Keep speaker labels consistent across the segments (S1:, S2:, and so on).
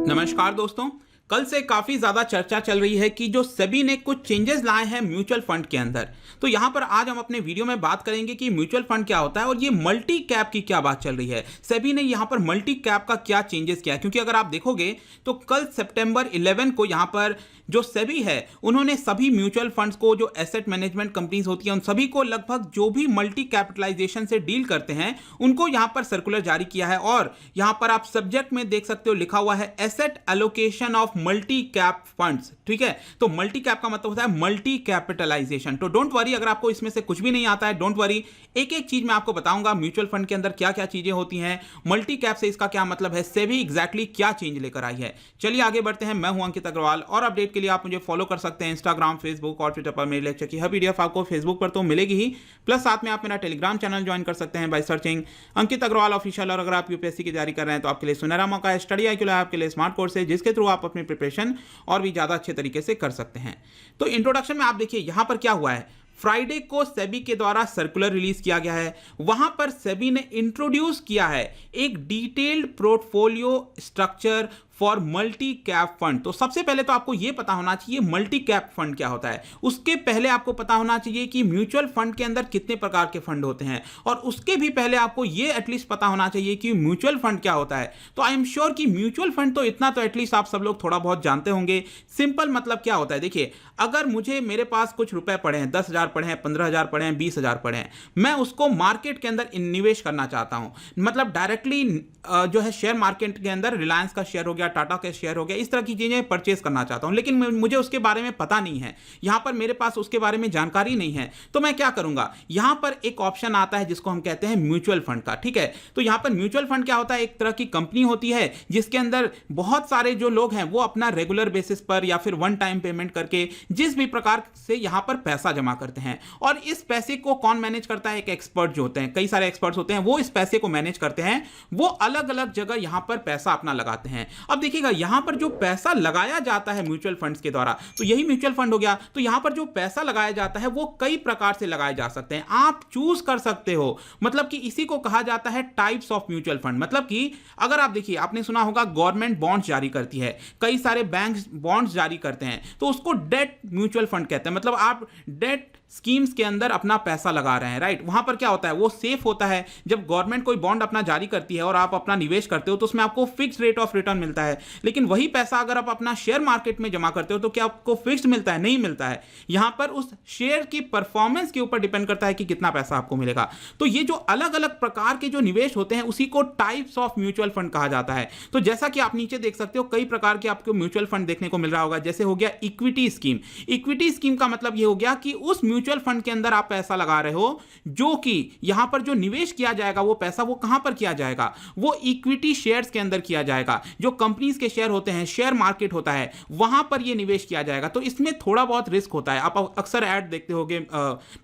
S1: नमस्कार दोस्तों। कल से काफी ज्यादा चर्चा चल रही है कि जो सेबी ने कुछ चेंजेस लाए हैं म्यूचुअल फंड के अंदर। तो यहां पर आज हम अपने वीडियो में बात करेंगे कि म्यूचुअल फंड क्या होता है और ये मल्टी कैप की क्या बात चल रही है। सेबी ने यहां पर मल्टी कैप का क्या चेंजेस किया है, क्योंकि अगर आप देखोगे तो कल सितंबर 11 को यहां पर जो सेबी है उन्होंने सभी म्यूचुअल फंड्स को, जो एसेट मैनेजमेंट कंपनीज होती हैं, उन सभी को लगभग जो भी मल्टी कैपिटलाइजेशन से डील करते हैं उनको यहां पर सर्कुलर जारी किया है। और यहां पर आप सब्जेक्ट में देख सकते हो लिखा हुआ है asset allocation of multi cap funds. ठीक है, तो मल्टी कैप का मतलब होता है मल्टी कैपिटलाइजेशन। तो डोंट वरी, अगर आपको इसमें से कुछ भी नहीं आता है, डोंट वरी, एक एक चीज मैं आपको बताऊंगा म्यूचुअल फंड के अंदर क्या क्या चीजें होती हैं, मल्टी कैप से इसका क्या मतलब है, सेबी एग्जैक्टली क्या चेंज लेकर आई है। चलिए आगे बढ़ते हैं। मैं हूं अंकित अग्रवाल और अपडेट के लिए आप मुझे फॉलो कर सकते हैं इंस्टाग्राम, फेसबुक और ट्विटर पर। मेरे लेक्चर की हर पीडीएफ आपको फेसबुक पर तो मिलेगी ही, प्लस साथ में आप मेरा टेलीग्राम चैनल ज्वाइन कर सकते हैं by searching Ankit Agrawal official. और अगर आप यूपीएससी की तैयारी कर रहे हैं तो आपके लिए सुनहरा मौका है। स्टडी IQ आपके लिए स्मार्ट कोर्स है जिसके थ्रू आप अपनी प्रिपरेशन और भी ज्यादा अच्छे तरीके से कर सकते हैं। तो इंट्रोडक्शन में आप देखिए यहां पर क्या हुआ है। फ्राइडे को सेबी के द्वारा सर्कुलर रिलीज किया गया है। वहां पर सेबी ने इंट्रोड्यूस किया है एक detailed portfolio structure for multi cap fund. तो सबसे पहले तो आपको यह पता होना चाहिए मल्टी कैप फंड क्या होता है। उसके पहले आपको पता होना चाहिए कि म्यूचुअल फंड के अंदर कितने प्रकार के फंड होते हैं, और उसके भी पहले आपको यह एटलीस्ट पता होना चाहिए कि म्यूचुअल फंड क्या होता है। तो आई एम श्योर कि म्यूचुअल फंड तो इतना तो एटलीस्ट आप सब लोग थोड़ा बहुत जानते होंगे। सिंपल मतलब क्या होता है, देखिए अगर मेरे पास कुछ रुपए पड़े हैं, 10,000 पड़े हैं, 15,000 पड़े हैं, 20,000 पड़े हैं, मैं उसको मार्केट के अंदर निवेश करना चाहता हूं, मतलब डायरेक्टली जो है शेयर मार्केट के अंदर रिलायंस का शेयर हो गया, टाटा का शेयर हो गया, इस तरह की चीजें परचेस करना चाहता हूं, लेकिन मुझे उसके बारे में पता नहीं है, यहां पर मेरे पास उसके बारे में जानकारी नहीं है। तो मैं क्या करूंगा, यहां पर एक ऑप्शन आता है जिसको हम कहते हैं म्यूचुअल फंड का। ठीक है, तो यहां पर म्यूचुअल फंड क्या होता है, एक तरह की कंपनी होती है जिसके अंदर बहुत सारे जो लोग हैं वो अपना रेगुलर बेसिस पर या फिर वन टाइम पेमेंट करके जिस भी प्रकार से यहां पर पैसा जमा करते हैं। और इस पैसे को कौन मैनेज करता है, एक एक्सपर्ट जो होते हैं, कई सारे एक्सपर्ट्स होते हैं, वो इस पैसे को मैनेज करते हैं। वो अलग अलग जगह यहां पर पैसा अपना लगाते हैं। अब देखिएगा यहां पर जो पैसा लगाया जाता है म्यूचुअल फंड्स के द्वारा, तो यही म्यूचुअल फंड हो गया। तो यहां पर जो पैसा लगाया जाता है वो कई प्रकार से लगाए जा सकते हैं, आप चूज कर सकते हो। मतलब कि इसी को कहा जाता है टाइप्स ऑफ म्यूचुअल फंड। मतलब कि अगर आप देखिए, आपने सुना होगा गवर्नमेंट बॉन्ड्स जारी करती है, कई सारे बैंक्स बॉन्ड्स जारी करते हैं, तो उसको डेट म्यूचुअल फंड कहते हैं। मतलब आप डेट स्कीम्स के अंदर अपना पैसा लगा रहे हैं, राइट। वहां पर क्या होता है, वो सेफ होता है। जब गवर्नमेंट कोई बॉन्ड अपना जारी करती है और आप अपना निवेश करते हो तो उसमें आपको फिक्स रेट ऑफ रिटर्न मिलता है। लेकिन वही पैसा अगर आप अपना शेयर मार्केट में जमा करते हो तो क्या आपको फिक्स मिलता है? नहीं मिलता है। यहां पर उस शेयर की परफॉर्मेंस के ऊपर डिपेंड करता है कि कितना पैसा आपको मिलेगा। तो ये जो अलग अलग प्रकार के जो निवेश होते हैं उसी को टाइप्स ऑफ म्यूचुअल फंड कहा जाता है। तो जैसा कि आप नीचे देख सकते हो कई प्रकार के आपको म्यूचुअल फंड देखने को मिल रहा होगा। जैसे हो गया इक्विटी स्कीम। इक्विटी स्कीम का मतलब ये हो गया कि उस म्यूचुअल फंड के अंदर आप पैसा लगा रहे हो, जो कि यहां पर जो निवेश किया जाएगा वो पैसा वो कहां पर किया जाएगा, वो इक्विटी शेयर्स के अंदर किया जाएगा। जो कंपनीज के शेयर होते हैं, शेयर मार्केट होता है, वहां पर ये निवेश किया जाएगा। तो इसमें थोड़ा बहुत रिस्क होता है। आप अक्सर ऐड देखते होंगे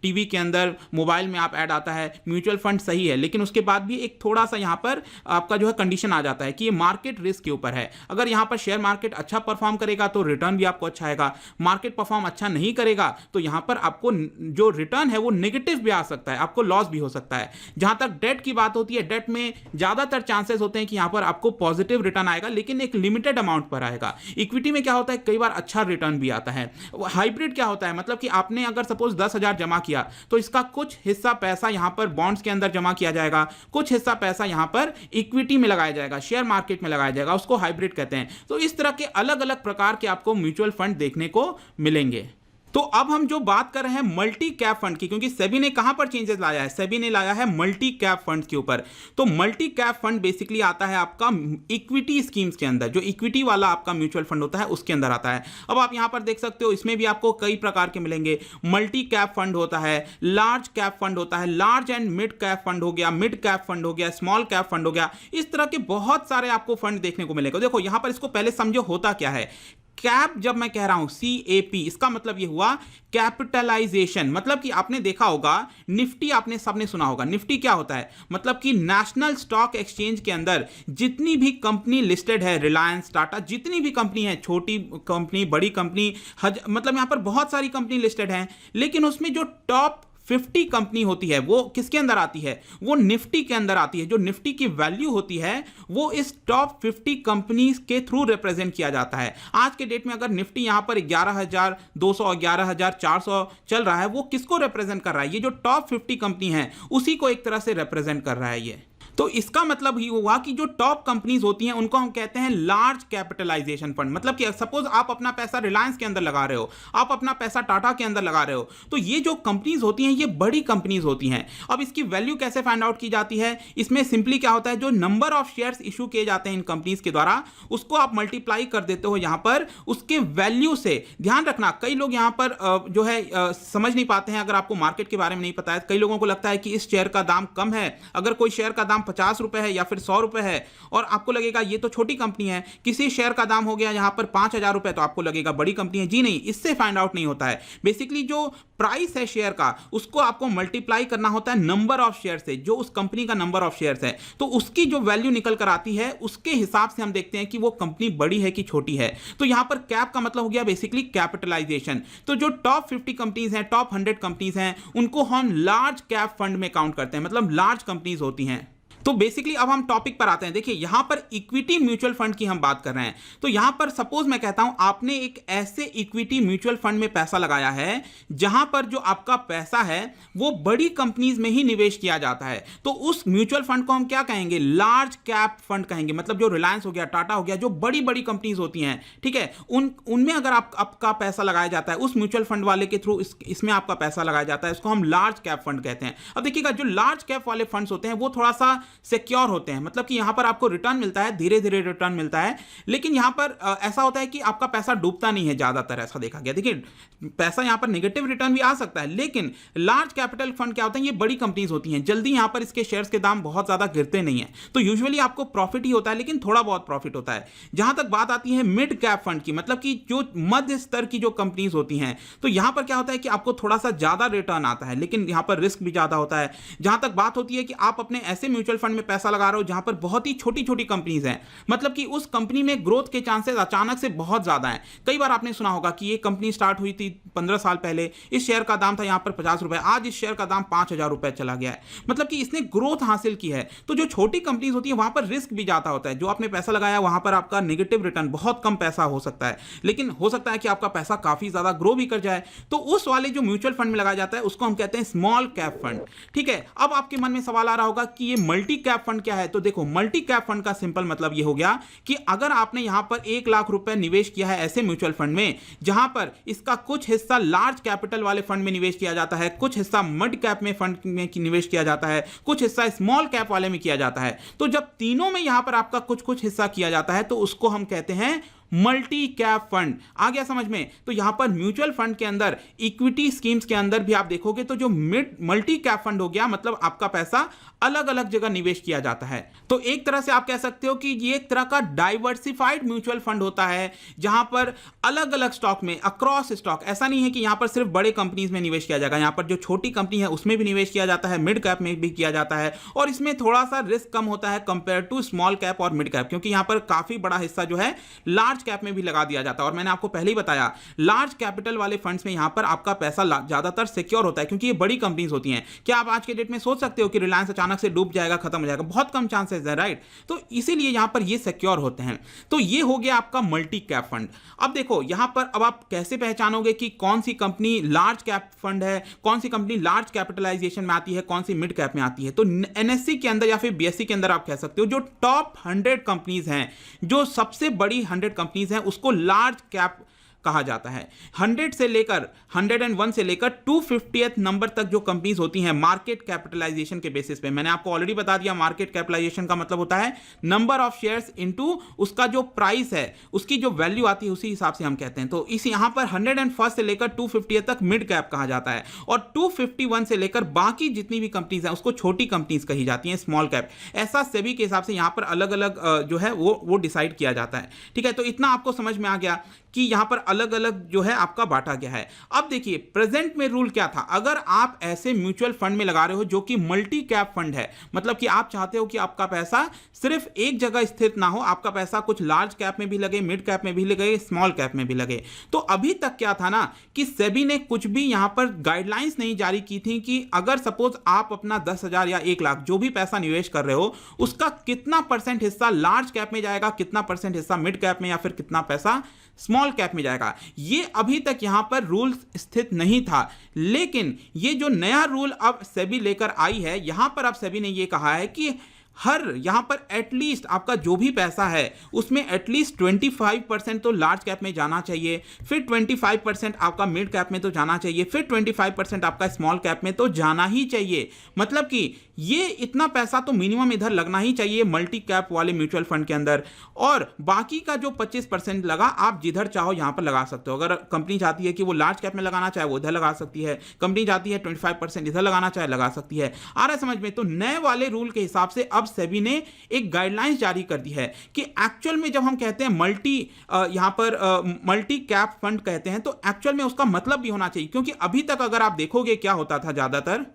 S1: टीवी के अंदर, मोबाइल में आप ऐड आता है, म्यूचुअल फंड सही है, लेकिन उसके बाद भी एक थोड़ा सा यहां पर आपका जो है कंडीशन आ जाता है कि ये मार्केट रिस्क के ऊपर है। अगर यहां पर शेयर मार्केट अच्छा परफॉर्म करेगा तो रिटर्न भी आपको अच्छा आएगा, मार्केट परफॉर्म अच्छा नहीं करेगा तो यहां पर आपको जो रिटर्न है वो नेगेटिव भी आ सकता है, आपको लॉस भी हो सकता है। जहां तक डेट की बात होती है, डेट में ज्यादातर चांसेस होते हैं कि यहां पर आपको पॉजिटिव रिटर्न आएगा, लेकिन एक लिमिटेड अमाउंट पर आएगा। इक्विटी में क्या होता है, कई बार अच्छा रिटर्न भी आता है। हाइब्रिड क्या होता है, मतलब कि आपने अगर सपोज 10,000 जमा किया तो इसका कुछ हिस्सा पैसा यहां पर बॉन्ड्स के अंदर जमा किया जाएगा, कुछ हिस्सा पैसा यहां पर इक्विटी में लगाया जाएगा, शेयर मार्केट में लगाया जाएगा, उसको हाइब्रिड कहते हैं। तो इस तरह के अलग अलग प्रकार के आपको म्यूचुअल फंड देखने को मिलेंगे। तो अब हम जो बात कर रहे हैं मल्टी कैप फंड की, क्योंकि सेबी ने कहां पर चेंजेस लाया है, सेबी ने लाया है मल्टी कैप फंड के ऊपर। तो मल्टी कैप फंड बेसिकली आता है आपका इक्विटी स्कीम्स के अंदर, जो इक्विटी वाला आपका म्यूचुअल फंड होता है उसके अंदर आता है। अब आप यहां पर देख सकते हो, इसमें भी आपको कई प्रकार के मिलेंगे। मल्टी कैप फंड होता है, लार्ज कैप फंड होता है, large and mid cap fund हो गया, मिड कैप फंड हो गया, स्मॉल कैप फंड हो गया। इस तरह के बहुत सारे आपको फंड देखने को मिलेगा। देखो यहां पर इसको पहले समझो होता क्या है। कैप जब मैं कह रहा हूं CAP, इसका मतलब ये हुआ कैपिटलाइजेशन। मतलब कि आपने देखा होगा निफ्टी, आपने सबने सुना होगा। निफ्टी क्या होता है, मतलब कि नेशनल स्टॉक एक्सचेंज के अंदर जितनी भी कंपनी लिस्टेड है, रिलायंस, टाटा, जितनी भी कंपनी है, छोटी कंपनी, बड़ी कंपनी, मतलब यहां पर बहुत सारी कंपनी लिस्टेड हैं, लेकिन उसमें जो टॉप 50 कंपनी होती है वो किसके अंदर आती है, वो निफ्टी के अंदर आती है। जो निफ्टी की वैल्यू होती है वो इस टॉप 50 कंपनीज के थ्रू रिप्रेजेंट किया जाता है। आज के डेट में अगर निफ्टी यहां पर 11,200 11,400 चल रहा है, वो किसको रिप्रेजेंट कर रहा है, ये जो टॉप 50 कंपनी है उसी को एक तरह से रिप्रेजेंट कर रहा है ये। तो इसका मतलब ही हुआ कि जो टॉप कंपनीज होती हैं उनको हम कहते हैं लार्ज कैपिटलाइजेशन फंड। मतलब कि सपोज आप अपना पैसा रिलायंस के अंदर लगा रहे हो, आप अपना पैसा टाटा के अंदर लगा रहे हो, तो ये जो कंपनीज होती हैं ये बड़ी कंपनीज होती हैं। अब इसकी वैल्यू कैसे फाइंड आउट की जाती है, इसमें सिंपली क्या होता है, जो नंबर ऑफ शेयर्स इशू किए जाते हैं इन कंपनीज के द्वारा उसको आप मल्टीप्लाई कर देते हो यहां पर उसके वैल्यू से। ध्यान रखना, कई लोग यहां पर जो है समझ नहीं पाते हैं। अगर आपको मार्केट के बारे में नहीं पता है, कई लोगों को लगता है कि इस शेयर का दाम कम है। अगर कोई शेयर का दाम 50 रुपए है या फिर 100 रुपए है और आपको लगेगा ये तो छोटी कंपनी है, किसी शेयर का दाम हो गया यहां पर 5,000 रुपए तो आपको लगेगा बड़ी कंपनी है। जी नहीं, इससे फाइंड आउट नहीं होता है। बेसिकली जो प्राइस है शेयर का उसको आपको मल्टीप्लाई करना होता है नंबर ऑफ शेयर से, जो उस कंपनी का नंबर ऑफ शेयर्स है, तो उसकी जो वैल्यू निकल कर आती है उसके हिसाब से हम देखते हैं कि वो कंपनी बड़ी है कि छोटी है। तो यहां पर कैप का मतलब हो गया बेसिकली कैपिटलाइजेशन। तो जो टॉप 50 कंपनीज हैं, टॉप 100 कंपनीज हैं, उनको हम लार्ज कैप फंड में काउंट करते हैं, मतलब लार्ज कंपनीज होती हैं। तो बेसिकली अब हम टॉपिक पर आते हैं। देखिए यहां पर इक्विटी म्यूचुअल फंड की हम बात कर रहे हैं। तो यहां पर सपोज मैं कहता हूं आपने एक ऐसे इक्विटी म्यूचुअल फंड में पैसा लगाया है जहां पर जो आपका पैसा है वो बड़ी कंपनीज में ही निवेश किया जाता है, तो उस म्यूचुअल फंड को हम क्या कहेंगे, लार्ज कैप फंड कहेंगे। मतलब जो रिलायंस हो गया, टाटा हो गया, जो बड़ी बड़ी कंपनीज होती हैं, ठीक है, उनमें अगर आपका पैसा लगाया जाता है उस म्यूचुअल फंड वाले के थ्रू, इसमें आपका पैसा लगाया जाता है, इसको हम लार्ज कैप फंड कहते हैं। अब देखिएगा जो लार्ज कैप वाले फंड्स होते हैं वो थोड़ा सा सिक्योर होते हैं, मतलब कि यहां पर आपको रिटर्न मिलता है, धीरे धीरे रिटर्न मिलता है, लेकिन यहां पर ऐसा होता है कि आपका पैसा डूबता नहीं है, ज्यादातर ऐसा देखा गया। देखिए पैसा यहां पर नेगेटिव रिटर्न भी आ सकता है, लेकिन लार्ज कैपिटल फंड क्या होते हैं, ये बड़ी कंपनीज होती हैं, जल्दी यहां पर इसके शेयर्स के दाम बहुत ज्यादा गिरते नहीं है, तो यूजुअली आपको प्रॉफिट ही होता है, लेकिन थोड़ा बहुत प्रॉफिट होता है। जहां तक बात आती है मिड कैप फंड की, मतलब कि जो मध्य स्तर की जो कंपनीज होती हैं, तो यहां पर क्या होता है कि आपको थोड़ा सा ज्यादा रिटर्न आता है, लेकिन यहां पर रिस्क भी ज्यादा होता है। जहां तक बात होती है कि आप अपने ऐसे म्यूचुअल फंड में पैसा लगा रहे हो जहां पर बहुत ही छोटी छोटी कंपनीज हैं, मतलब कि उस कंपनी में ग्रोथ के चांसेस अचानक से बहुत ज्यादा हैं। कई बार आपने सुना होगा कि ये कंपनी स्टार्ट हुई थी 15 साल पहले, इस शेयर का दाम था यहां पर 50 रुपए, आज इस शेयर का दाम 5,000 रुपए चला गया है, मतलब कि इसने ग्रोथ हासिल की है। तो जो छोटी कंपनीज होती है वहां पर रिस्क भी ज्यादा होता है, जो आपने पैसा लगाया वहां पर आपका नेगेटिव रिटर्न, बहुत कम पैसा हो सकता है, लेकिन हो सकता है कि आपका पैसा काफी ज्यादा ग्रो भी कर जाए। तो उस वाले जो म्यूचुअल फंड में लगाया जाता है उसको हम कहते हैं स्मॉल कैप फंड, ठीक है। अब आपके मन में सवाल आ रहा होगा कि ये मल्टी कैप फंड क्या है। तो देखो मल्टी कैप फंड का सिंपल मतलब ये हो गया कि अगर आपने यहां पर 1 लाख रुपए निवेश किया है ऐसे म्यूचुअल फंड में जहां पर इसका कुछ हिस्सा लार्ज कैपिटल वाले फंड में निवेश किया जाता है, कुछ हिस्सा मिड कैप में फंड में निवेश किया जाता है, कुछ हिस्सा स्मॉल कैप वाले में किया जाता है, तो जब तीनों में यहां पर आपका कुछ कुछ हिस्सा किया जाता है तो उसको हम कहते हैं मल्टी कैप फंड। आ गया समझ में। तो यहां पर म्यूचुअल फंड के अंदर इक्विटी स्कीम्स के अंदर भी आप देखोगे तो जो मल्टी कैप फंड हो गया, मतलब आपका पैसा अलग अलग जगह निवेश किया जाता है। तो एक तरह से आप कह सकते हो कि ये एक तरह का डाइवर्सिफाइड म्यूचुअल फंड होता है जहां पर अलग अलग स्टॉक में, अक्रॉस स्टॉक, ऐसा नहीं है कि यहां पर सिर्फ बड़े कंपनीज में निवेश किया जाएगा, यहां पर जो छोटी कंपनी है उसमें भी निवेश किया जाता है, मिड कैप में भी किया जाता है, और इसमें थोड़ा सा रिस्क कम होता है कंपेयर टू स्मॉल कैप और मिड कैप, क्योंकि यहां पर काफी बड़ा हिस्सा जो है लार्ज कैप में भी लगा दिया जाता है। और मैंने आपको पहले ही बताया लार्ज कैपिटल वाले फंड्स में यहां पर आपका पैसा ज्यादातर सिक्योर होता है, क्योंकि ये बड़ी कंपनीज होती हैं। क्या आप आज के डेट में सोच सकते हो कि रिलायंस अचानक से डूब जाएगा, खत्म हो जाएगा? बहुत कम चांसेस है, राइट। तो इसीलिए यहां पर ये सिक्योर होते हैं। तो ये हो गया आपका मल्टी कैप फंड। अब देखो यहां पर अब आप कैसे पहचानोगे कि कौन सी कंपनी लार्ज कैप फंड है, कौन सी कंपनी लार्ज कैपिटलाइजेशन में आती है, कौन सी मिड कैप में आती है? तो एनएससी के अंदर या फिर बीएससी के अंदर आप कह सकते हो जो टॉप 100 कंपनीज हैं, जो सबसे बड़ी 100 कंपनीज हैं, उसको लार्ज कैप कहा जाता है। 100 से लेकर 101 से लेकर 250th नंबर तक जो कंपनीज होती हैं मार्केट कैपिटलाइजेशन के बेसिस पे, मैंने आपको ऑलरेडी बता दिया मार्केट कैपिटलाइजेशन का मतलब होता है नंबर ऑफ शेयर्स इनटू उसका जो प्राइस है, उसकी जो वैल्यू आती है उसी हिसाब से हम कहते हैं। तो इस यहां पर 101 से लेकर 250 तक मिड कैप कहा जाता है, और 251 से लेकर बाकी जितनी भी कंपनीज हैं उसको छोटी कंपनीज कही जाती हैं, स्मॉल कैप। ऐसा सेबी के हिसाब से यहां पर अलग अलग जो है वो डिसाइड किया जाता है, ठीक है। तो इतना आपको समझ में आ गया कि यहां पर अलग अलग जो है आपका बांटा गया है। अब देखिए प्रेजेंट में रूल क्या था, अगर आप ऐसे म्यूचुअल फंड में लगा रहे हो जो कि मल्टी कैप फंड है, मतलब कि आप चाहते हो कि आपका पैसा सिर्फ एक जगह स्थित ना हो, आपका पैसा कुछ लार्ज कैप में भी लगे, मिड कैप में भी लगे, स्मॉल कैप में भी लगे। तो अभी तक क्या था ना कि सेबी ने कुछ भी यहां पर गाइडलाइंस नहीं जारी की थी कि अगर सपोज आप अपना 10,000 या 1 लाख जो भी पैसा निवेश कर रहे हो उसका कितना परसेंट हिस्सा लार्ज कैप में जाएगा, कितना परसेंट हिस्सा मिड कैप में, या फिर कितना पैसा स्मॉल कैप में जाएगा, ये अभी तक यहां पर रूल स्थित नहीं था। लेकिन ये जो नया रूल अब सेबी लेकर आई है, यहां पर अब सेबी ने ये कहा है कि हर यहां पर एटलीस्ट आपका जो भी पैसा है उसमें एटलीस्ट 25% तो लार्ज कैप में जाना चाहिए, फिर 25% आपका मिड कैप में तो जाना चाहिए, फिर 25% आपका स्मॉल कैप में तो जाना ही चाहिए। मतलब कि ये इतना पैसा तो मिनिमम इधर लगना ही चाहिए मल्टी कैप वाले म्यूचुअल फंड के अंदर, और बाकी का जो 25% लगा आप जिधर चाहो यहां पर लगा सकते हो। अगर कंपनी चाहती है कि वो लार्ज कैप में लगाना चाहे वो इधर लगा सकती है, कंपनी चाहती है 25% इधर लगाना चाहे लगा सकती है। आ रहा है समझ में? तो नए वाले रूल के हिसाब से अब सेबी ने एक गाइडलाइंस जारी कर दी है कि एक्चुअल में जब हम कहते हैं यहां पर मल्टी कैप फंड कहते हैं तो एक्चुअल में उसका मतलब भी होना चाहिए, क्योंकि अभी तक अगर आप देखोगे क्या होता था, ज्यादातर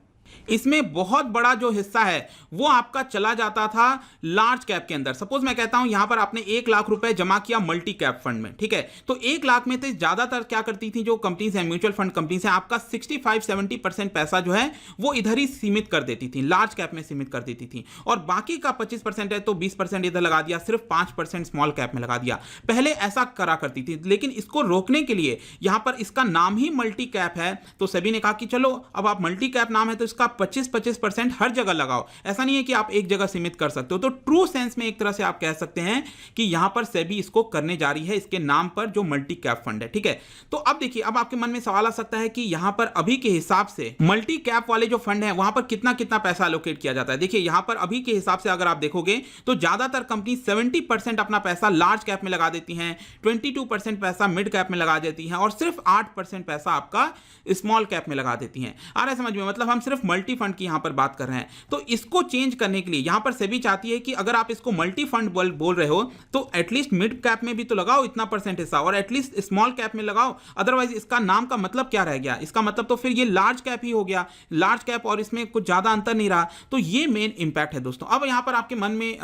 S1: इसमें बहुत बड़ा जो हिस्सा है वो आपका चला जाता था लार्ज कैप के अंदर। सपोज मैं कहता हूं यहां पर आपने 1 लाख रुपए जमा किया मल्टी कैप फंड में, ठीक है, तो 1 लाख में तो ज्यादातर क्या करती थी जो कंपनीज हैं, म्यूचुअल फंड कंपनीज हैं, आपका 65-70% पैसा जो है वो इधर ही सीमित कर देती थी, लार्ज कैप में सीमित कर देती थी, और बाकी का 25% है तो 20% इधर लगा दिया, सिर्फ 5% स्मॉल कैप में लगा दिया। पहले ऐसा करा करती थी, लेकिन इसको रोकने के लिए यहां पर इसका नाम ही मल्टी कैप है, तो सेबी ने कहा कि चलो अब आप मल्टी कैप नाम है तो इसका 25% हर जगह लगाओ। ऐसा नहीं है कि आप एक जगह सीमित कर सकते हो। तो ट्रू सेंस में एक तरह से आप कह सकते हैं कि यहां पर सेबी इसको करने जा रही है इसके नाम पर जो मल्टी कैप फंड है, ठीक है। तो अब देखिए, अब आपके मन में सवाल आ सकता है कि यहां पर अभी के हिसाब से मल्टी कैप वाले जो फंड है वहां पर कितना कितना पैसा एलोकेट किया जाता है। देखिए यहां पर अभी के हिसाब से अगर आप देखोगे तो ज्यादातर कंपनी 70% अपना पैसा लार्ज कैप में लगा देती हैं, 22% पैसा मिड कैप में लगा देती हैं, और सिर्फ 8% पैसा आपका स्मॉल कैप में लगा देती हैं। आ रहा है समझ में? मतलब हम सिर्फ मल्टी फंड की यहां पर बात कर रहे हैं। तो इसको चेंज करने के लिए यहां पर सेबी चाहती है कि अगर आप इसको मल्टी फंड बोल रहे हो तो एटलीस्ट मिड कैप में भी तो लगाओ इतना परसेंट हिस्सा, और एटलीस्ट स्मॉल कैप में लगाओ। अदरवाइज इसका नाम का मतलब क्या रह गया? इसका मतलब तो फिर ये लार्ज कैप ही हो गया, लार्ज कैप, और इसमें कुछ ज्यादा अंतर नहीं रहा। तो ये मेन इंपैक्ट है दोस्तों। अब यहां पर आपके मन में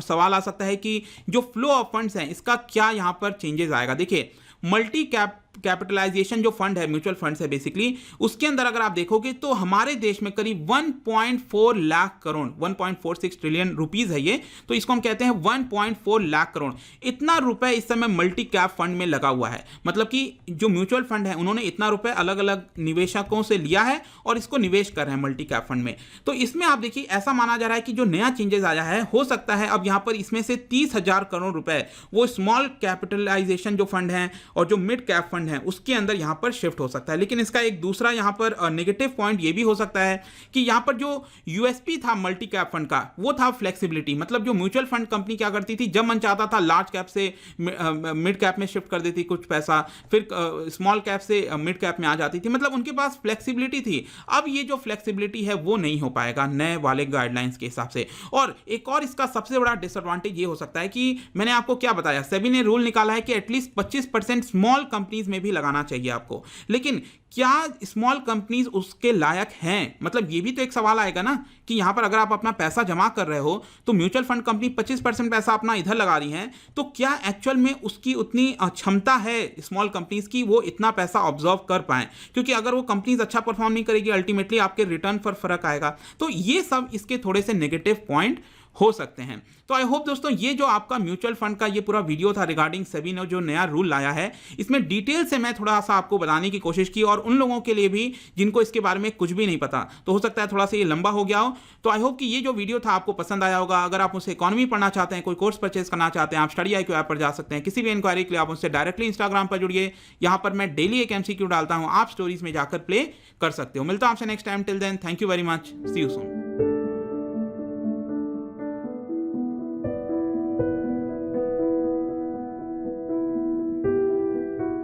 S1: सवाल आ सकता है कि जो फ्लो ऑफ फंड्स हैं इसका क्या यहां पर चेंजेस आएगा। देखिए मल्टी कैपिटलाइजेशन जो फंड है, म्यूचुअल फंड्स है बेसिकली, उसके अंदर अगर आप देखोगे तो हमारे देश में करीब 1.4 लाख करोड़, 1.46 ट्रिलियन रुपीस है ये, तो इसको हम कहते हैं 1.4 लाख करोड़, इतना रुपए इस समय मल्टी कैप फंड में लगा हुआ है। मतलब कि जो म्यूचुअल फंड है उन्होंने इतना रुपए अलग अलग निवेशकों से लिया है और इसको निवेश कर रहे हैं मल्टी कैप फंड में। तो इसमें आप देखिए ऐसा माना जा रहा है कि जो नया चेंजेस आया है, हो सकता है अब यहां पर इसमें से 30,000 करोड़ रुपए वो स्मॉल कैपिटलाइजेशन जो फंड है और जो मिड कैप फंड है उसके अंदर यहां पर शिफ्ट हो सकता है। लेकिन इसका एक दूसरा यहां पर नेगेटिव पॉइंट ये भी हो सकता है कि यहां पर जो यूएसपी था मल्टी कैप फंड का वो था फ्लेक्सिबिलिटी। मतलब जो म्यूचुअल फंड कंपनी क्या करती थी, जब मन चाहता था लार्ज कैप से मिड कैप में शिफ्ट कर देती कुछ पैसा, फिर स्मॉल कैप से मिड कैप में आ जाती थी, मतलब उनके पास फ्लेक्सिबिलिटी थी। अब ये जो फ्लेक्सिबिलिटी है वो नहीं हो पाएगा नए वाले गाइडलाइंस के हिसाब से। और एक और इसका सबसे बड़ा डिसएडवांटेज ये हो सकता है कि मैंने आपको क्या बताया, सेबी ने रूल निकाला है कि एटलीस्ट 25% स्मॉल कंपनीज में भी लगाना चाहिए आपको। लेकिन क्या स्मॉल कंपनीज उसके लायक हैं? मतलब ये भी तो एक सवाल आएगा ना कि यहां पर अगर आप अपना पैसा जमा कर रहे हो तो म्यूचुअल फंड कंपनी 25% पैसा अपना इधर लगा रही है, तो क्या एक्चुअल में उसकी उतनी क्षमता है स्मॉल कंपनीज की वो इतना पैसा ऑब्जर्व कर पाए? क्योंकि अगर वो कंपनीज अच्छा परफॉर्म नहीं करेगी अल्टीमेटली आपके रिटर्न पर फर्क आएगा। तो ये सब इसके थोड़े से नेगेटिव पॉइंट हो सकते हैं। तो आई होप दोस्तों ये जो आपका म्यूचुअल फंड का ये पूरा वीडियो था रिगार्डिंग सेबी ने जो नया रूल लाया है, इसमें डिटेल से मैं थोड़ा सा आपको बताने की कोशिश की, और उन लोगों के लिए भी जिनको इसके बारे में कुछ भी नहीं पता, तो हो सकता है थोड़ा सा ये लंबा हो गया हो। तो आई होप कि ये जो वीडियो था आपको पसंद आया होगा। अगर आप मुझसे इकोनॉमी पढ़ना चाहते हैं, कोई कोर्स परचेज करना चाहते हैं, आप स्टडी IQ ऐप पर जा सकते हैं। किसी भी इंक्वायरी के लिए आप मुझसे डायरेक्टली इंस्टाग्राम पर जुड़िए, यहां पर मैं डेली एक MCQ डालता हूं, आप स्टोरीज में जाकर प्ले कर सकते हो। मिलता हूं आपसे next time, till then thank you very much, see you soon.